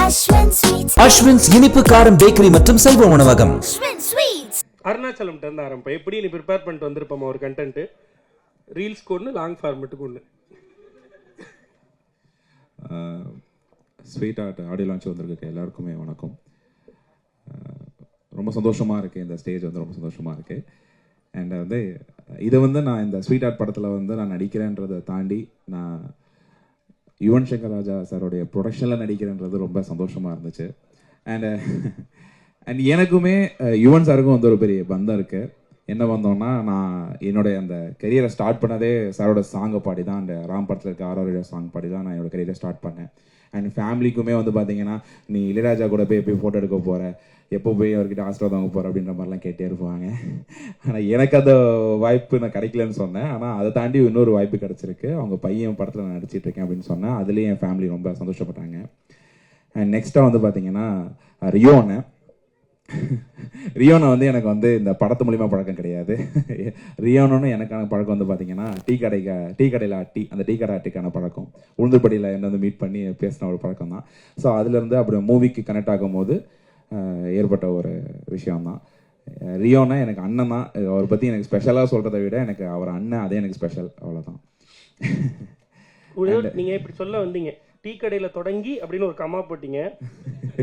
அஸ்வின்ஸ் இனிப்பு காரம் பேக்கரி மற்றும் செல்வ உணவகம். அருணாச்சலம் இருந்து ஆரம்பம். எப்படி நீ ப்ரிப்பேர் பண்ணிட்டு வந்திருப்போம் ஒரு கண்டென்ட், ரீல்ஸ்க்கு ஒன்று, லாங் ஃபார்மெட்டுக்கு ஒன்று. ஸ்வீட் ஆர்ட் ஆடியோ லான்ச் வந்திருக்க எல்லாருக்குமே வணக்கம். ரொம்ப சந்தோஷமாக இருக்குது, இந்த ஸ்டேஜ் வந்து ரொம்ப சந்தோஷமாக இருக்குது. அண்ட் வந்து இதை வந்து நான் இந்த ஸ்வீட் ஆர்ட் படத்தில் வந்து நான் நடிக்கிறேன்றதை தாண்டி நான் யுவன் சங்கர் ராஜா சாரோடைய ப்ரொடக்ஷனில் நடிக்கிறேன்றது ரொம்ப சந்தோஷமாக இருந்துச்சு. அண்ட் எனக்குமே யுவன் சாருக்கும் வந்து ஒரு பெரிய பந்தம் இருக்குது. என்ன வந்தோம்னா, நான் என்னுடைய அந்த கெரியரை ஸ்டார்ட் பண்ணதே சாரோட சாங்கை பாடி தான், அந்த ராம் படத்தில் இருக்க ஆரோட சாங் பாடி தான் நான் என்னோட கெரியரை ஸ்டார்ட் பண்ணேன். அண்ட் ஃபேமிலிக்குமே வந்து பார்த்தீங்கன்னா, நீ இளையராஜா கூட போய் எப்படி ஃபோட்டோ எடுக்க போகிற, எப்போ போய் அவர்கிட்ட ஆசீர்வாதம் வாங்க போகிற அப்படின்ற மாதிரிலாம் கேட்டே இருப்பாங்க. ஆனால் எனக்கு அந்த வாய்ப்பு நான் கிடைக்கலன்னு சொன்னேன். ஆனால் அதை தாண்டி இன்னொரு வாய்ப்பு கிடச்சிருக்கு. அவங்க பையன் படத்தில் நான் நடிச்சிட்டு இருக்கேன் அப்படின்னு சொன்னேன். அதுலேயும் என் ஃபேமிலி ரொம்ப சந்தோஷப்பட்டாங்க. அண்ட் நெக்ஸ்ட்டாக வந்து பார்த்தீங்கன்னா ரியோனை வந்து எனக்கு வந்து இந்த படத்து மூலிமா பழக்கம் கிடையாது. ரியோனு எனக்கான பழக்கம் வந்து பார்த்தீங்கன்னா டீ கடையில் அந்த டீ கடை ஆட்டிக்கான பழக்கம், உளுந்துப்படியில் என்ன வந்து மீட் பண்ணி பேசின ஒரு பழக்கம் தான். ஸோ அதுலேருந்து அப்படி மூவிக்கு கனெக்ட் ஆகும் போது ஏற்பட்ட ஒரு விஷயம்தான். ரியோனா எனக்கு அண்ணன் தான். அவரை பற்றி எனக்கு ஸ்பெஷலாக சொல்கிறத விட எனக்கு அவர் அண்ணன், அதே எனக்கு ஸ்பெஷல், அவ்வளோதான். நீங்கள் இப்படி சொல்ல வந்தீங்க, டீ கடையில் தொடங்கி அப்படின்னு ஒரு கம்மா போட்டீங்க,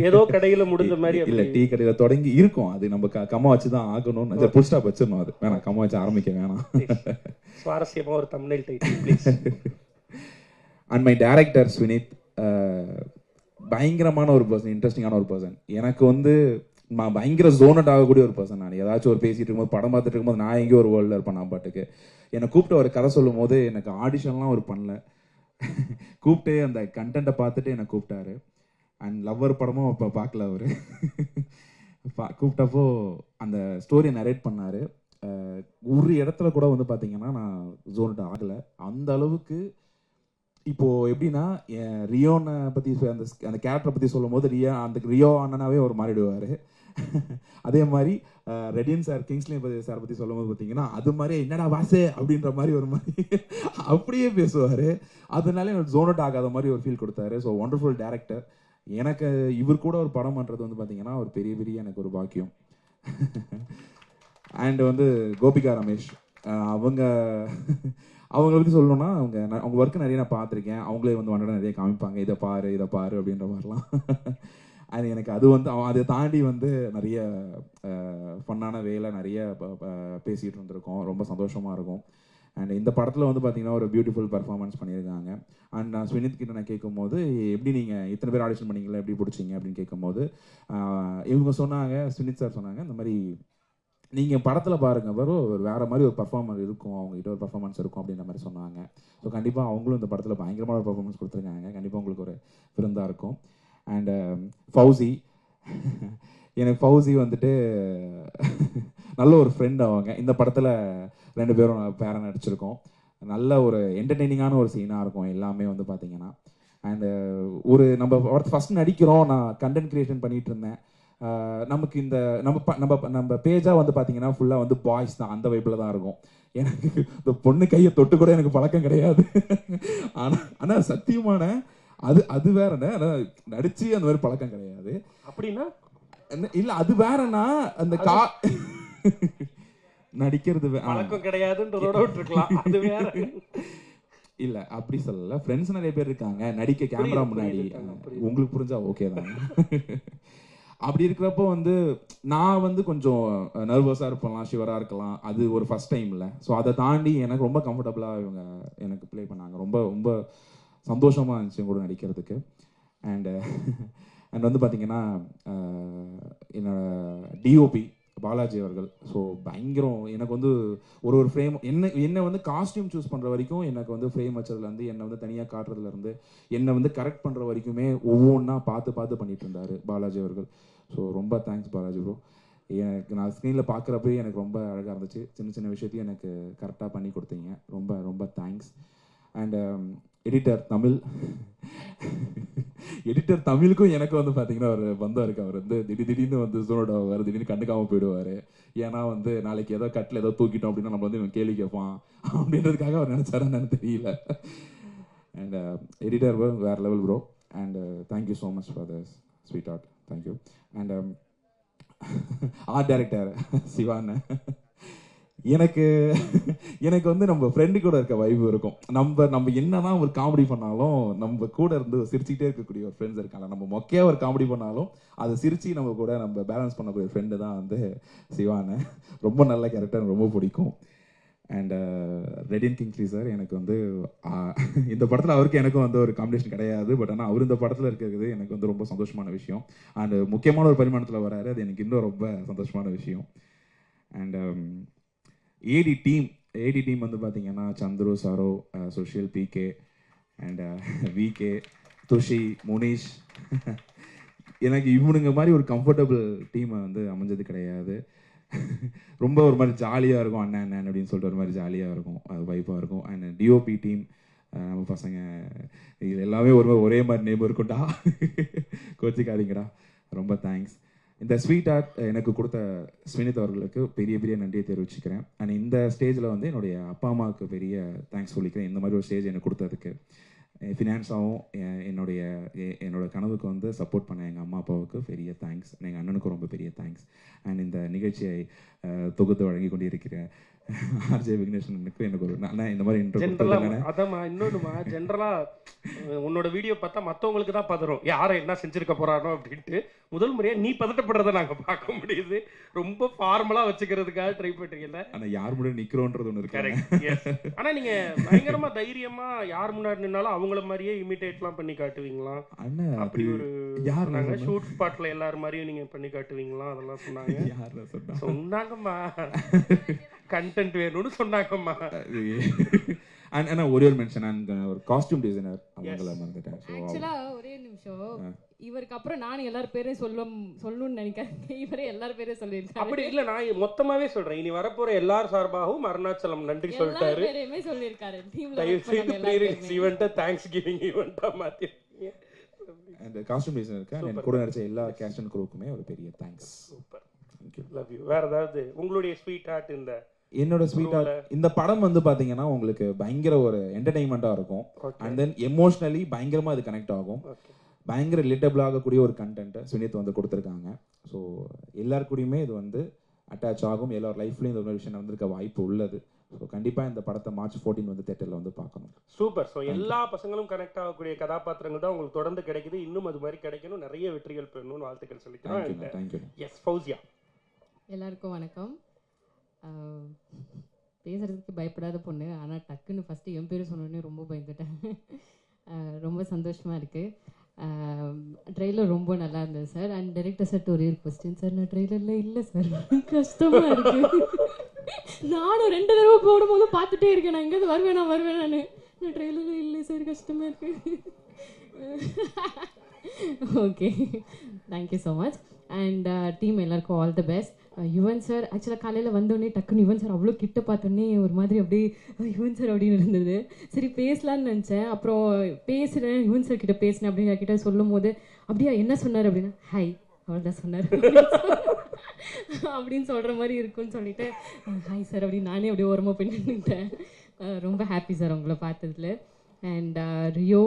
ஏதோ கடையில் முடிஞ்ச மாதிரி. இல்லை, டீ கடையில் தொடங்கி இருக்கும், அது நம்ம கம்மா வச்சு தான் ஆகணும்னு புல் ஸ்டாப் வச்சிடணும். அது வேணாம், கம்மா வச்சு ஆரம்பிக்க வேணாம். சுவாரஸ்யமாக ஒரு thumbnail title please. And my director Swinith பயங்கரமான ஒரு பர்சன், இன்ட்ரெஸ்டிங்கான ஒரு பர்சன். எனக்கு வந்து நான் பயங்கர ஜோனட் ஆகக்கூடிய ஒரு பர்சன். நான் ஏதாச்சும் ஒரு பேசிட்டு இருக்கும்போது, படம் பார்த்துட்டு இருக்கும்போது நான் எங்கேயோ ஒரு வேர்ல்டில் இருப்பேன். நான் பாட்டுக்கு என்னை கூப்பிட்டு ஒரு கதை சொல்லும் போது எனக்கு ஆடிஷன்லாம் ஒரு பண்ணல, கூப்பிட்டு அந்த கண்டென்ட்டை பார்த்துட்டு என்னை கூப்பிட்டாரு. அண்ட் லவ்வர் படமும் இப்போ பார்க்கல அவர். கூப்பிட்டப்போ அந்த ஸ்டோரியை நரேட் பண்ணார். ஒரு இடத்துல கூட வந்து பார்த்தீங்கன்னா நான் ஜோனட் ஆகலை. அந்த அளவுக்கு இப்போ எப்படின்னா, ரியோனை பற்றி அந்த கேரக்டரை பற்றி சொல்லும் போது ரியோ அண்ணனாவே அவர் மாறிடுவார். அதே மாதிரி ரெடியன் சார், கிங்ஸ்லி சார் பற்றி சொல்லும் போது பார்த்தீங்கன்னா அது மாதிரி என்னடா வாசு அப்படின்ற மாதிரி ஒரு மாதிரி அப்படியே பேசுவார். அதனால எனக்கு ஜோனட் ஆகாத மாதிரி ஒரு ஃபீல் கொடுத்தாரு. So wonderful director. எனக்கு இவர் கூட ஒரு படம் பண்ணுறது வந்து பார்த்தீங்கன்னா ஒரு பெரிய எனக்கு ஒரு பாக்கியம். அண்ட் வந்து கோபிகா ரமேஷ், அவங்க பற்றி சொல்லணும்னா, அவங்க ஒர்க்கு நிறைய நான் பார்த்துருக்கேன். அவங்களே வந்து வண்டட நிறைய காமிப்பாங்க, இதை பாரு அப்படின்ற மாதிரிலாம். அது எனக்கு அது வந்து அதை தாண்டி வந்து நிறைய ஃபன்னான வேலை நிறைய பேசிகிட்டு இருந்திருக்கோம். ரொம்ப சந்தோஷமாக இருக்கும். அண்ட் இந்த படத்தில் வந்து பார்த்தீங்கன்னா ஒரு பியூட்டிஃபுல் பர்ஃபார்மன்ஸ் பண்ணியிருக்காங்க. அண்ட் நான் ஸ்வினித் கிட்ட நான் கேட்கும்போது, எப்படி நீங்கள் இத்தனை பேர் ஆடிஷன் பண்ணிங்களா, எப்படி பிடிச்சிங்க அப்படின்னு கேட்கும்போது இவங்க சொன்னாங்க, ஸ்வினித் சார் சொன்னாங்க, இந்த மாதிரி நீங்கள் படத்தில் பாருங்க ஒரு வேறு மாதிரி ஒரு பர்ஃபார்மர் இருக்கும், அவங்ககிட்ட ஒரு பர்ஃபார்மன்ஸ் இருக்கும் அப்படின்ற மாதிரி சொன்னாங்க. ஸோ கண்டிப்பாக அவங்களும் இந்த படத்தில் பயங்கரமான ஒரு பர்ஃபார்மன்ஸ் கொடுத்துருக்காங்க. கண்டிப்பாக உங்களுக்கு ஒரு விருந்தாக இருக்கும். அண்ட் ஃபௌசி, எனக்கு ஃபௌசி வந்துட்டு நல்ல ஒரு ஃப்ரெண்ட். அவங்க இந்த படத்தில் 2 பேரும் பேரை நடிச்சிருக்கோம். நல்ல ஒரு என்டர்டெய்னிங்கான ஒரு சீனாக இருக்கும் எல்லாமே வந்து பார்த்தீங்கன்னா. அண்டு ஒரு நம்ம ஃபஸ்ட் நடிக்கிறோம், நான் கண்டென்ட் கிரியேஷன் பண்ணிகிட்டு இருந்தேன். நமக்கு இந்த நம்ம பேஜாக வந்து பார்த்தீங்கன்னா ஃபுல்லாக வந்து பாய்ஸ் தான், அந்த வைப்பில் தான் இருக்கும். எனக்கு இந்த பொண்ணு கையை தொட்டு கூட எனக்கு பழக்கம் கிடையாது. ஆனால் சத்தியமான அது வேறண்ணே, ஆனால் நடிச்சு அந்த மாதிரி பழக்கம் கிடையாது. அப்படின்னா இல்லை, அது வேறண்ணா, அந்த நடிக்கிறது பழக்கம் கிடையாதுன்றதோட விட்டுருக்கலாம். அது வேற இல்லை, அப்படி சொல்லல. ஃப்ரெண்ட்ஸ் நிறைய பேர் இருக்காங்க நடிக்க கேமரா முன்னாடி. உங்களுக்கு புரிஞ்சா ஓகே தான். அப்படி இருக்கிறப்போ வந்து நான் வந்து கொஞ்சம் நர்வஸாக இருப்பலாம், ஷிவராக இருக்கலாம். அது ஒரு ஃபர்ஸ்ட் டைம் இல்லை. ஸோ அதை தாண்டி எனக்கு ரொம்ப கம்ஃபர்டபுளாக இவங்க எனக்கு ப்ளே பண்ணாங்க. ரொம்ப ரொம்ப சந்தோஷமாக இருந்துச்சு கூட நடிக்கிறதுக்கு. அண்ட் வந்து பார்த்தீங்கன்னா என்னோட டிஓபி பாலாஜி அவர்கள். ஸோ பயங்கரம். எனக்கு வந்து ஒரு ஃப்ரேம் என்னை வந்து காஸ்டியூம் சூஸ் பண்ணுற வரைக்கும், எனக்கு வந்து ஃப்ரேம் வச்சதுலேருந்து, என்னை வந்து தனியாக காட்டுறதுலேருந்து, என்னை வந்து கரெக்ட் பண்ணுற வரைக்குமே ஒவ்வொன்றா பார்த்து பண்ணிட்டு இருந்தார் பாலாஜி அவர்கள். ஸோ ரொம்ப தேங்க்ஸ் பாலாஜி ப்ரோ. எனக்கு நான் ஸ்க்ரீனில் பார்க்குறப்பே எனக்கு ரொம்ப அழகாக இருந்துச்சு. சின்ன விஷயத்தையும் எனக்கு கரெக்டாக பண்ணி கொடுத்தீங்க. ரொம்ப ரொம்ப தேங்க்ஸ். அண்ட் எடிட்டர் தமிழுக்கும் எனக்கு வந்து பார்த்தீங்கன்னா ஒரு பந்தம் இருக்கு. அவர் வந்து திடீர்னு வந்து ஜோனோட ஆவார், திடீர்னு கண்டுக்காமல் போயிடுவார். ஏன்னா வந்து நாளைக்கு ஏதோ கட்டில் ஏதோ தூக்கிட்டோம் அப்படின்னா நம்ம வந்து இவன் கேள்வி கேட்பான் அப்படின்றதுக்காக அவர் நினைச்சாருன்னு தெரியல. அண்ட் எடிட்டர் வேறு level bro. And thank you so much for this sweet art, thank you. And art director Sivan. எனக்கு எனக்கு வந்து நம்ம ஃப்ரெண்டு கூட இருக்க வைப் இருக்கும். நம்ம என்னதான் ஒரு காமெடி பண்ணாலும் நம்ம கூட இருந்து சிரிச்சுக்கிட்டே இருக்கக்கூடிய ஒரு ஃப்ரெண்ட்ஸ் இருக்காங்க. நம்ம மொக்கையாக ஒரு காமெடி பண்ணாலும் அதை சிரிச்சு நம்ம கூட நம்ம பேலன்ஸ் பண்ணக்கூடிய ஃப்ரெண்டு தான் வந்து சிவானு. ரொம்ப நல்ல கேரக்டர், ரொம்ப பிடிக்கும். அண்ட் ரெடின் கிங்ஸ்லி சார், எனக்கு வந்து இந்த படத்தில் அவருக்கு எனக்கும் வந்து ஒரு காம்பினேஷன் கிடையாது. பட் ஆனால் அவர் இந்த படத்தில் இருக்கிறது எனக்கு வந்து ரொம்ப சந்தோஷமான விஷயம். அண்ட் முக்கியமான ஒரு பரிமாணத்தில் வராரு, அது எனக்கு இன்னும் ரொம்ப சந்தோஷமான விஷயம். அண்ட் ஏடி டீம் வந்து பார்த்தீங்கன்னா Chandru, Saro, Sushil, PK and VK, Thushi, Munish. எனக்கு இவனுங்க மாதிரி ஒரு கம்ஃபர்டபுள் டீமை வந்து அமைஞ்சது கிடையாது. ரொம்ப ஒரு மாதிரி ஜாலியாக இருக்கும், அண்ணன் அப்படின்னு சொல்லிட்டு ஒரு மாதிரி ஜாலியாக இருக்கும், அது வைப்பாக இருக்கும். அண்ட் டிஓபி டீம், நம்ம பசங்க இது எல்லாமே ஒரே மாதிரி நேம் இருக்கும்டா, கோச்சிக்காதீங்கடா. ரொம்ப தேங்க்ஸ். இந்த ஸ்வீட் ஆர்ட் எனக்கு கொடுத்த ஸ்வினித் அவர்களுக்கு பெரிய நன்றியை தெரிவிச்சுக்கிறேன். அண்ட் இந்த ஸ்டேஜில் வந்து என்னுடைய அப்பா அம்மாவுக்கு பெரிய தேங்க்ஸ் சொல்லிக்கிறேன், இந்த மாதிரி ஒரு ஸ்டேஜ் எனக்கு கொடுத்ததுக்கு. ஃபினான்ஸாகவும் என்னோட கனவுக்கு வந்து சப்போர்ட் பண்ண எங்கள் அம்மா அப்பாவுக்கு பெரிய தேங்க்ஸ். எங்கள் அண்ணனுக்கும் ரொம்ப பெரிய தேங்க்ஸ். அண்ட் இந்த நிகழ்ச்சியை தொகுத்து வழங்கி கொண்டிருக்கிற ஆர்ஜே விக்னேஷனுக்கு எனக்கு ஒரு இந்த மாதிரி இன்னொன்னுமா ஜென்ரலா உன்னோட வீடியோ பார்த்தா மற்றவங்களுக்கு தான் பதறும், யாரை என்ன செஞ்சிருக்க போறானோ அப்படின்ட்டு. முதல் முறையா நீ பதட்டப்படுறத நாங்க பார்க்க முடியுது. ரொம்ப ஃபார்மலா வச்சுக்கிறதுக்காக ட்ரை பண்றீங்கல்ல. ஆனா யார் முன்னாடி நிக்கிறோன்றது ஒன்று இருக்கு. ஆனா நீங்க பயங்கரமா தைரியமா யார் முன்னாடி நின்னாலும் அவங்கள மாதிரியே இமிடேட்லாம் பண்ணி காட்டுவீங்களா? அப்படி ஒரு யார் நாங்க ஷூட் ஸ்பாட்ல எல்லாரும் மாதிரியும் நீங்க பண்ணி காட்டுவீங்களா? அதெல்லாம் சொன்னாங்க. சொன்னாங்கம்மா, கண்டென்ட் வேணும்னு சொன்னாங்கம்மா. ஆனா ஒரே ஒரு மென்ஷன், ஒரு காஸ்டியூம் டிசைனர் அவங்கள மறந்துட்டேன். ஆக்சுவலா ஒரே நிமிஷம், இவருக்கு அப்புறம் நானும் எல்லாரும் பேரையும் சொல்லணும்னு நினைக்காதீங்க, இவரே எல்லாரும் பேரையும் சொல்லியிருக்காரு. அப்படி இல்ல, நான் மொத்தமாவே சொல்றேன். இனி வரப்போற எல்லார் சார்பாகவும் அருணாச்சலம் நன்றி சொல்லிட்டாரு. பேரையுமே சொல்லியிருக்காரு. தேங்க்ஸ் கிவிங் ஈவென்ட்டா மாத்தி. அந்த காஸ்டியூம் டிசைனருக்கு எனக்கு கூட நடிச்ச எல்லா கேஸ்ட் அண்ட் க்ரூக்குமே ஒரு பெரிய thanks. Super, thank you, love you. வேற ஏதாவது உங்களுடைய ஸ்வீட் ஆர்ட்? என்னோட ஸ்வீட் ஆர்ட் இந்த படம் வந்து பாத்தீங்கன்னா உங்களுக்கு பயங்கர ஒரு என்டர்டைன்மெண்டா இருக்கும். அண்ட் தென் எமோஷனலி பயங்கரமா அது கனெக்ட் ஆகும். பயங்கர ரிலேட்டபிள் ஆகக்கூடிய ஒரு கண்டென்ட் சுனித் வந்து கொடுத்துருக்காங்க. ஸோ எல்லாருக்கூடயுமே இது வந்து அட்டாச் ஆகும். எல்லார் லைஃப்லையும் இந்த ஒரு விஷயம் வந்திருக்க வாய்ப்பு உள்ளது. ஸோ கண்டிப்பாக இந்த படத்தை March 14 வந்து தியேட்டரில் வந்து பார்க்கணும். சூப்பர். ஸோ எல்லா பசங்களும் கனெக்ட் ஆகக்கூடிய கதாபாத்திரங்கள் தான் உங்களுக்கு தொடர்ந்து கிடைக்குது. இன்னும் அது மாதிரி கிடைக்கணும், நிறைய வெற்றிகள் பெறணும்னு வாழ்த்துக்கள் சொல்லிக்கிறேன். தேங்க்யூ. எஸ் ஃபௌசியா. எல்லாருக்கும் வணக்கம். பேசுறதுக்கு பயப்படாத பொண்ணு, ஆனால் டக்குன்னு ஃபஸ்ட்டு என் பேர் சொன்னோடனே ரொம்ப பயந்துட்டேன். ரொம்ப சந்தோஷமாக இருக்குது. ட்ரெய்லர் ரொம்ப நல்லா இருந்தது சார். அண்ட் டைரக்டர் சார் ஒரே ஒரு கொஸ்டின் சார், நான் ட்ரெய்லரில் இல்லை சார், கஷ்டமாக இருக்குது. நானும் 2 தடவை போடும்போது பார்த்துட்டே இருக்கேன், நான் எங்கேயாவது வருவேன் நான் ட்ரெய்லரில் இல்லை சார், கஷ்டமாக இருக்குது. Okay, thank you so much. And team எல்லாருக்கும் all the best. Yuvan sir ஆக்சுவலாக காலையில் வந்தோடனே டக்குன்னு யுவன் சார் அவ்வளோ கிட்ட பார்த்தோன்னே ஒரு மாதிரி அப்படியே யுவன் சார் அப்படின்னு இருந்தது. சரி பேசலான்னு நினச்சேன். அப்புறம் பேசுகிறேன், யுவன் சார் கிட்ட பேசினேன் அப்படின்னு கிட்ட சொல்லும் போது அப்படியா என்ன சொன்னார் அப்படின்னா, ஹாய் அவ்வளோதான் சொன்னார் அப்படின்னு சொல்கிற மாதிரி இருக்குன்னு சொல்லிட்டு ஹாய் சார் அப்படின்னு நானே அப்படியே ஓரமாக பண்ணிட்டேன். ரொம்ப ஹாப்பி சார் உங்களை பார்த்ததுல. And Rio,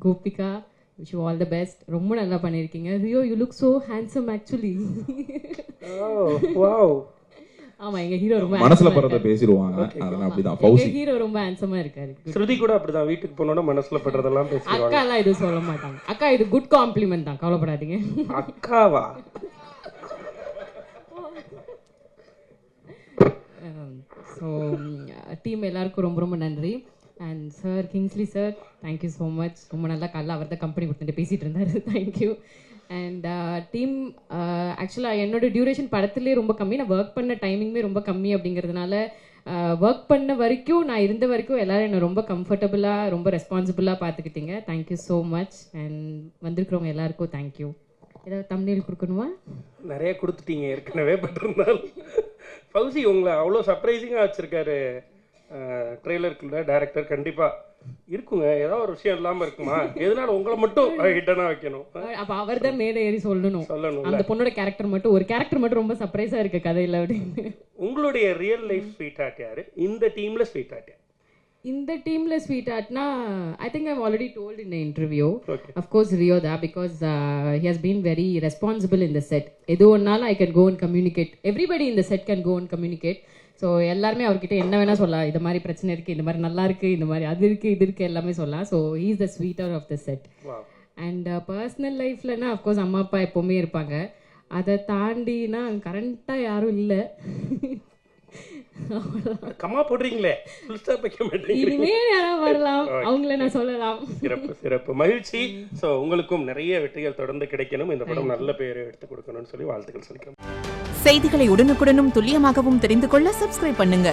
Gopika, wish you all the best. ரொம்ப நல்லா பண்ணிருக்கீங்க. Rio, you look so handsome actually. Oh wow. ஆமா, எங்க ஹீரோ ரொம்ப மனசுல பறத பேசிடுவாங்க. அதனால அப்படிதான் ஃபௌசி. எங்க ஹீரோ ரொம்ப ஹேண்ட்ஸமா இருக்காரு. ஸ்ருதி கூட அப்படிதான், வீட்டுக்கு போனோட மனசுல படுறதெல்லாம் பேசுவாங்க. அக்கா எல்லாம் இது சொல்ல மாட்டாங்க. அக்கா இது குட் காம்ப்ளிமெண்ட் தான், கவலைப்படாதீங்க. அக்காவா? ஸோ டீம் எல்லாருக்கும் ரொம்ப ரொம்ப நன்றி. And sir, Kingsley sir, thank you so much. ரொம்ப நல்லா காலைல அவர் தான் கம்பெனி கொடுத்துட்டு பேசிகிட்டு இருந்தார். தேங்க்யூ. அண்ட் டீம், ஆக்சுவலாக என்னோட டியூரேஷன் படத்துலேயே ரொம்ப கம்மி, நான் ஒர்க் பண்ண டைமிங்குமே ரொம்ப கம்மி. அப்படிங்கிறதுனால ஒர்க் பண்ண வரைக்கும், நான் இருந்த வரைக்கும் எல்லோரும் என்னை ரொம்ப கம்ஃபர்டபுளாக ரொம்ப ரெஸ்பான்சிபிளாக பார்த்துக்கிட்டீங்க. Thank you so much. அண்ட் வந்திருக்கிறவங்க எல்லாருக்கும் தேங்க்யூ. ஏதாவது தம்ப்நெயில் கொடுக்கணுமா? நிறைய கொடுத்துட்டீங்க ஏற்கனவே. பட் இருந்தாலும் ஃபௌசி உங்களை அவ்வளோ சர்ப்ரைசிங்காக வச்சுருக்காரு ட்ரெய்லருக்குள்ள டைரக்டர். கண்டிப்பாக இருக்குங்க, ஏதாவது ஒரு விஷயம் இல்லாமல் இருக்குமா? எதனால உங்களை மட்டும் ஹிட்டனா வைக்கணும்? அப்போ அவர் தான் மேடை ஏறி சொல்லணும். அந்த பொண்ணோட கேரக்டர் மட்டும், ஒரு கேரக்டர் மட்டும் ரொம்ப சர்ப்ரைஸாக இருக்கு கதையில் அப்படின்னு. உங்களுடைய ரியல் லைஃப் ஸ்வீட் ஆர்ட் யாரு? இந்த டீமில் ஸ்வீட் ஆர்ட் யார்? இந்த டீம்ல ஸ்வீட் ஆர்ட்னா I think I've already told in interview Okay. Of course Rio தான் because he has been very responsible in the set எது ஒன்னாலும் I can go and communicate everybody இந்த set can go and communicate so எல்லாருமே அவர்கிட்ட என்ன வேணா சொல்லலாம் இந்த மாதிரி பிரச்சனை இருக்கு இந்த மாதிரி நல்லா இருக்கு இந்த மாதிரி அது இருக்கு இது இருக்கு எல்லாமே சொல்லலாம் so he is the sweeter of the set Wow. And personal லைஃப்லன்னா அஃப்கோர்ஸ் அம்மா அப்பா எப்போவுமே இருப்பாங்க அதை தாண்டினா கரண்ட்டாக யாரும் இல்லை கம்மா போடுறீங்களே full stop வைக்க மாட்டீங்க. இனிமே யாராவது வரலாம் அவங்கள நான் சொல்லலாம். சிறப்பு சிறப்பு மகிழ்ச்சி. ஸோ உங்களுக்கும் நிறைய வெற்றிகள் தொடர்ந்து கிடைக்கணும், இந்த படம் நல்ல பேர் எடுத்து கொடுக்கணும்னு சொல்லி வாழ்த்துக்கள் சொல்லிக்கிறோம். செய்திகளை உடனுக்குடனும் துல்லியமாகவும் தெரிந்து கொள்ள சப்ஸ்கிரைப் பண்ணுங்க.